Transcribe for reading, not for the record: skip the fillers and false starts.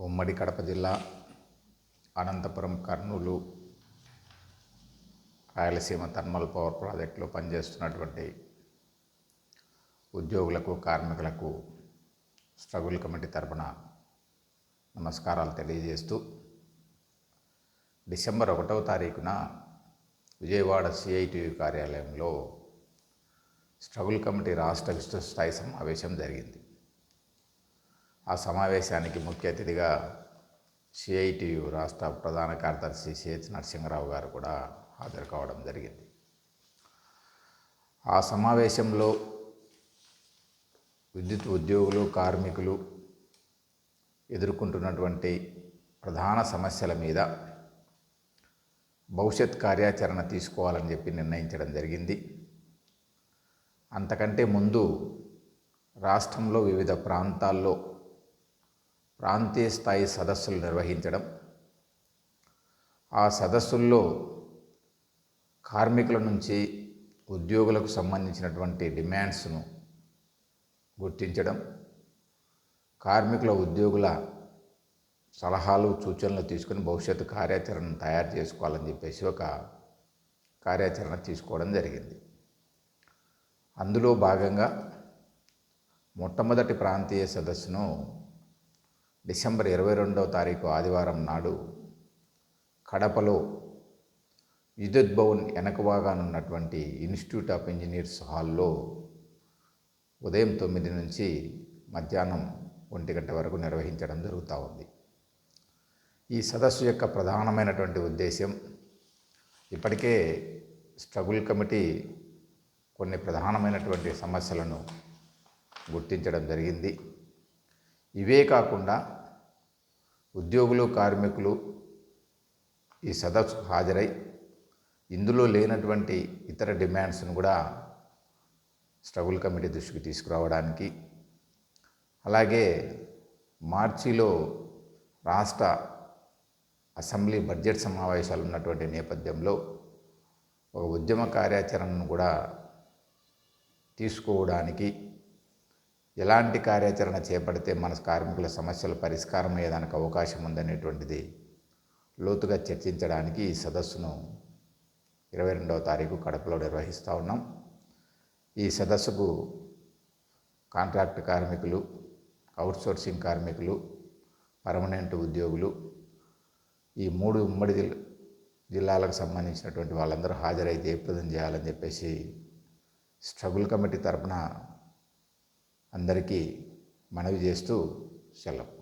ఉమ్మడి కడప జిల్లా, Anantapuram, Kurnool, Rayalaseema thermal power ప్రాజెక్టులో పనిచేస్తున్నటువంటి ఉద్యోగులకు, కార్మికులకు స్ట్రగుల్ కమిటీ తరపున నమస్కారాలు తెలియజేస్తూ, డిసెంబర్ 1వ తారీఖున విజయవాడ సిఐటియు కార్యాలయంలో స్ట్రగుల్ కమిటీ రాష్ట్ర విస్తృత స్థాయి సమావేశం జరిగింది. ఆ సమావేశానికి ముఖ్య అతిథిగా సిఐటియు రాష్ట్ర ప్రధాన కార్యదర్శి సిహెచ్ నరసింహారావు గారు కూడా హాజరు కావడం జరిగింది. ఆ సమావేశంలో విద్యుత్ ఉద్యోగులు, కార్మికులు ఎదుర్కొంటున్నటువంటి ప్రధాన సమస్యల మీద భవిష్యత్ కార్యాచరణ తీసుకోవాలని చెప్పి నిర్ణయించడం జరిగింది. అంతకంటే ముందు రాష్ట్రంలో వివిధ ప్రాంతాల్లో ప్రాంతీయ స్థాయి సదస్సులు నిర్వహించడం, ఆ సదస్సుల్లో కార్మికుల నుంచి ఉద్యోగులకు సంబంధించినటువంటి డిమాండ్స్ను గుర్తించడం, కార్మికుల, ఉద్యోగుల సలహాలు, సూచనలు తీసుకుని భవిష్యత్తు కార్యాచరణను తయారు చేసుకోవాలని చెప్పేసి ఒక కార్యాచరణ తీసుకోవడం జరిగింది. అందులో భాగంగా మొట్టమొదటి ప్రాంతీయ సదస్సును డిసెంబర్ 22వ తారీఖు ఆదివారం నాడు కడపలో విద్యుత్ భవన్ వెనక భాగానున్నటువంటి ఇన్స్టిట్యూట్ ఆఫ్ ఇంజనీర్స్ హాల్లో ఉదయం 9 నుంచి మధ్యాహ్నం 1 గంట వరకు నిర్వహించడం జరుగుతూ ఉంది. ఈ సదస్సు యొక్క ప్రధానమైనటువంటి ఉద్దేశం, ఇప్పటికే స్ట్రగుల్ కమిటీ కొన్ని ప్రధానమైనటువంటి సమస్యలను గుర్తించడం జరిగింది. ఇవే కాకుండా ఉద్యోగులు, కార్మికులు ఈ సదస్సుకు హాజరై ఇందులో లేనటువంటి ఇతర డిమాండ్స్ను కూడా స్ట్రగుల్ కమిటీ దృష్టికి తీసుకురావడానికి, అలాగే మార్చిలో రాష్ట్ర అసెంబ్లీ బడ్జెట్ సమావేశాలు ఉన్నటువంటి నేపథ్యంలో ఒక ఉద్యమ కార్యాచరణను కూడా తీసుకోవడానికి, ఎలాంటి కార్యాచరణ చేపడితే మన కార్మికుల సమస్యల పరిష్కారం అయ్యేదానికి అవకాశం ఉందనేటువంటిది లోతుగా చర్చించడానికి ఈ సదస్సును 22వ తారీఖు కడపలో నిర్వహిస్తూ ఉన్నాం. ఈ సదస్సుకు కాంట్రాక్ట్ కార్మికులు, అవుట్సోర్సింగ్ కార్మికులు, పర్మనెంట్ ఉద్యోగులు, ఈ 3 ఉమ్మడి జిల్లాలకు సంబంధించినటువంటి వాళ్ళందరూ హాజరై జయప్రదం చేయాలని చెప్పేసి స్ట్రగుల్ కమిటీ తరపున అందరికీ మనవి చేస్తూ సెలవు.